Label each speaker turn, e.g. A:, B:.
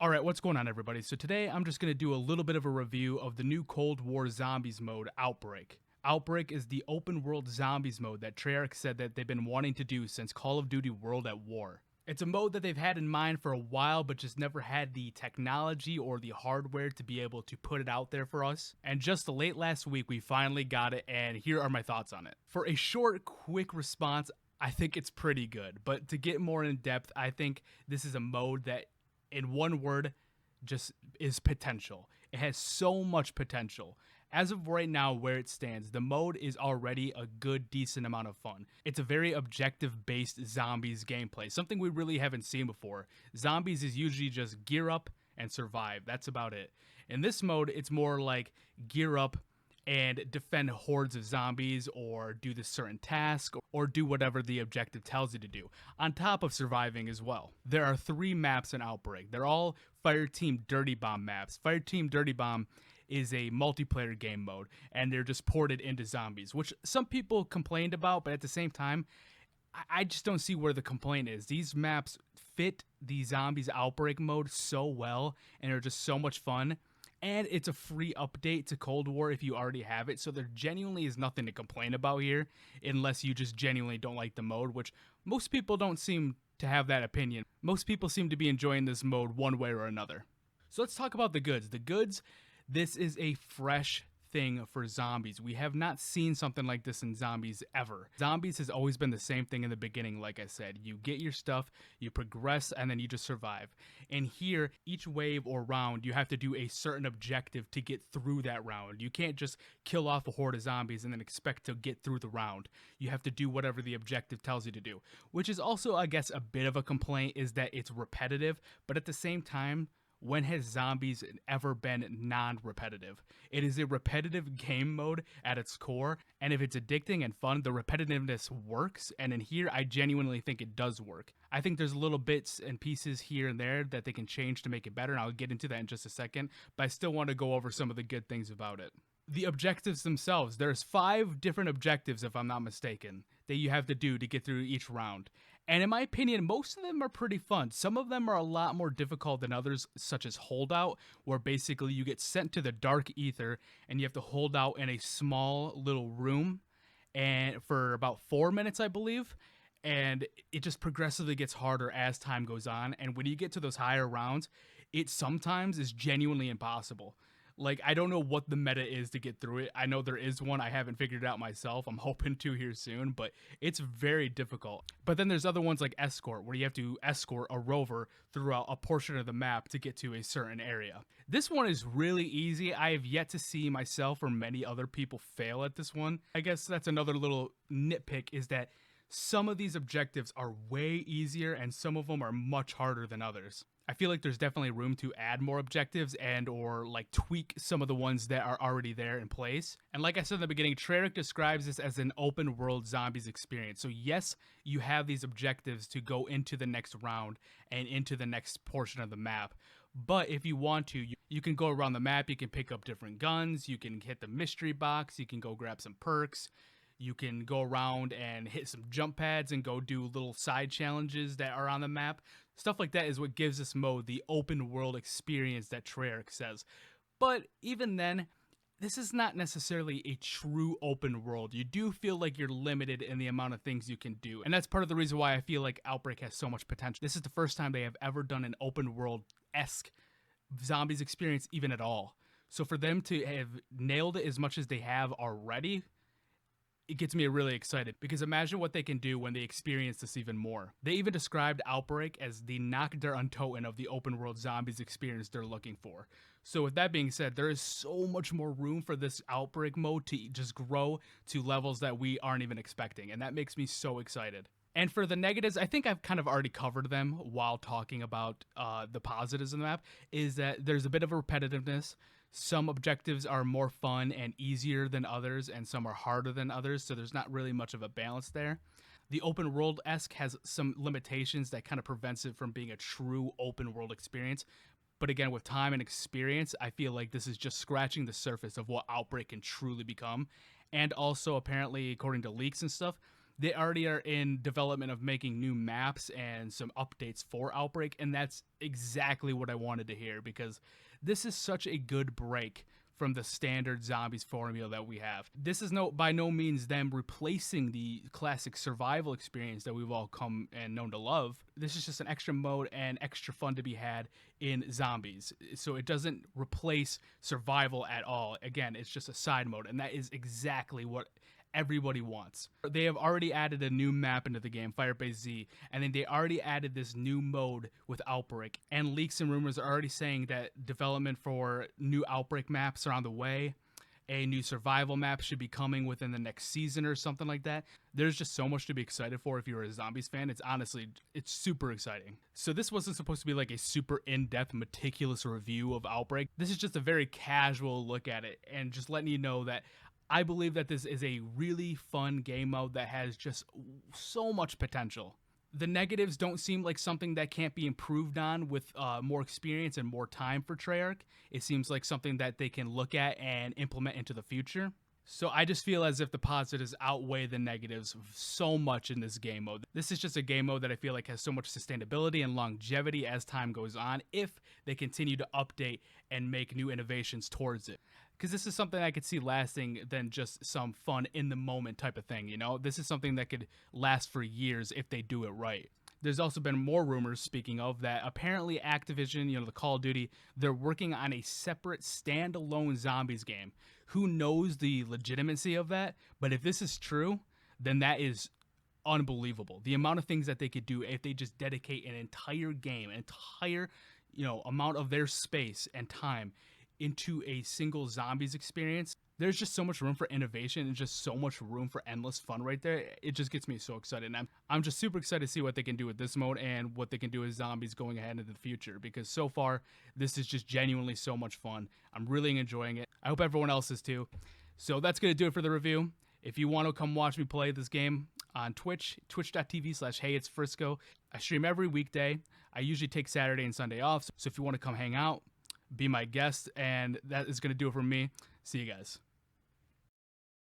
A: Alright, what's going on everybody? So today I'm just going to do a little bit of a review of the new Cold War Zombies mode, Outbreak. Outbreak is the open world zombies mode that Treyarch said that they've been wanting to do since Call of Duty World at War. It's a mode that they've had in mind for a while but just never had the technology or the hardware to be able to put it out there for us. And just late last week we finally got it, and here are my thoughts on it. For a short, quick response, I think it's pretty good, but to get more in depth, I think this is a mode that in one word, just is potential. It has so much potential. As of right now, where it stands, the mode is already a good, decent amount of fun. It's a very objective-based zombies gameplay, something we really haven't seen before. Zombies is usually just gear up and survive. That's about it. In this mode, it's more like gear up and defend hordes of zombies or do this certain task or do whatever the objective tells you to do, on top of surviving as well. There are 3 maps in Outbreak. They're all Fireteam Dirty Bomb maps. Fireteam Dirty Bomb is a multiplayer game mode, and they're just ported into zombies, which some people complained about, but at the same time, I just don't see where the complaint is. These maps fit the zombies Outbreak mode so well, and are just so much fun. And it's a free update to Cold War if you already have it, so there genuinely is nothing to complain about here, unless you just genuinely don't like the mode, which most people don't seem to have that opinion. Most people seem to be enjoying this mode one way or another. So let's talk about the goods. The goods, this is a fresh thing for zombies. We have not seen something like this in zombies ever. Zombies has always been the same thing in the beginning, like I said. You get your stuff, you progress, and then you just survive. And here, each wave or round, you have to do a certain objective to get through that round. You can't just kill off a horde of zombies and then expect to get through the round. You have to do whatever the objective tells you to do. Which is also, I guess, a bit of a complaint, is that it's repetitive, but at the same time, when has zombies ever been non-repetitive? It is a repetitive game mode at its core, and if it's addicting and fun, the repetitiveness works, and in here, I genuinely think it does work. I think there's little bits and pieces here and there that they can change to make it better, and I'll get into that in just a second, but I still want to go over some of the good things about it. The objectives themselves, there's 5 different objectives, if I'm not mistaken, that you have to do to get through each round. And in my opinion, most of them are pretty fun. Some of them are a lot more difficult than others, such as Holdout, where basically you get sent to the dark ether and you have to hold out in a small little room and for about 4 minutes, I believe. And it just progressively gets harder as time goes on. And when you get to those higher rounds, it sometimes is genuinely impossible. Like, I don't know what the meta is to get through it. I know there is one. I haven't figured it out myself. I'm hoping to here soon, but it's very difficult. But then there's other ones like Escort, where you have to escort a rover throughout a portion of the map to get to a certain area. This one is really easy. I have yet to see myself or many other people fail at this one. I guess that's another little nitpick, is that some of these objectives are way easier and some of them are much harder than others. I feel like there's definitely room to add more objectives and or like tweak some of the ones that are already there in place. And like I said in the beginning, Treyarch describes this as an open world zombies experience. So yes, you have these objectives to go into the next round and into the next portion of the map. But if you want to, you can go around the map, you can pick up different guns, you can hit the mystery box, you can go grab some perks. You can go around and hit some jump pads and go do little side challenges that are on the map. Stuff like that is what gives this mode the open world experience that Treyarch says. But even then, this is not necessarily a true open world. You do feel like you're limited in the amount of things you can do. And that's part of the reason why I feel like Outbreak has so much potential. This is the first time they have ever done an open world-esque zombies experience even at all. So for them to have nailed it as much as they have already, it gets me really excited, because imagine what they can do when they experience this even more. They even described Outbreak as the knock der Untoten of the open world zombies experience they're looking for. So with that being said, there is so much more room for this Outbreak mode to just grow to levels that we aren't even expecting, and that makes me so excited. And for the negatives, I think I've kind of already covered them while talking about the positives in the map, is that there's a bit of a repetitiveness. Some objectives are more fun and easier than others, and some are harder than others, so there's not really much of a balance there. The open world-esque has some limitations that kind of prevents it from being a true open world experience. But again, with time and experience, I feel like this is just scratching the surface of what Outbreak can truly become. And also, apparently, according to leaks and stuff, They already are in development of making new maps and some updates for Outbreak, and that's exactly what I wanted to hear, because this is such a good break from the standard zombies formula that we have. This is by no means them replacing the classic survival experience that we've all come and known to love. This is just an extra mode and extra fun to be had in zombies. So it doesn't replace survival at all. Again, it's just a side mode, and that is exactly what everybody wants. They have already added a new map into the game, Firebase Z, and then they already added this new mode with Outbreak. And leaks and rumors are already saying that development for new Outbreak maps are on the way. A new survival map should be coming within the next season or something like that. There's just so much to be excited for if you're a zombies fan. It's super exciting. So this wasn't supposed to be like a super in-depth, meticulous review of Outbreak. This is just a very casual look at it and just letting you know that I believe that this is a really fun game mode that has just so much potential. The negatives don't seem like something that can't be improved on with more experience and more time for Treyarch. It seems like something that they can look at and implement into the future. So I just feel as if the positives outweigh the negatives so much in this game mode. This is just a game mode that I feel like has so much sustainability and longevity as time goes on if they continue to update and make new innovations towards it. Because this is something I could see lasting than just some fun in the moment type of thing, you know? This is something that could last for years if they do it right. There's also been more rumors, speaking of, that apparently Activision, the Call of Duty, they're working on a separate standalone zombies game. Who knows the legitimacy of that? But if this is true, then that is unbelievable. The amount of things that they could do if they just dedicate an entire game, an entire, amount of their space and time into a single zombies experience. There's just so much room for innovation and just so much room for endless fun right there. It just gets me so excited. And I'm just super excited to see what they can do with this mode and what they can do with zombies going ahead into the future, because so far this is just genuinely so much fun. I'm really enjoying it. I hope everyone else is too. So that's going to do it for the review. If you want to come watch me play this game on Twitch, twitch.tv/HeyIt'sFrisco. I stream every weekday. I usually take Saturday and Sunday off. So if you want to come hang out, be my guest, and that is going to do it for me. See you guys.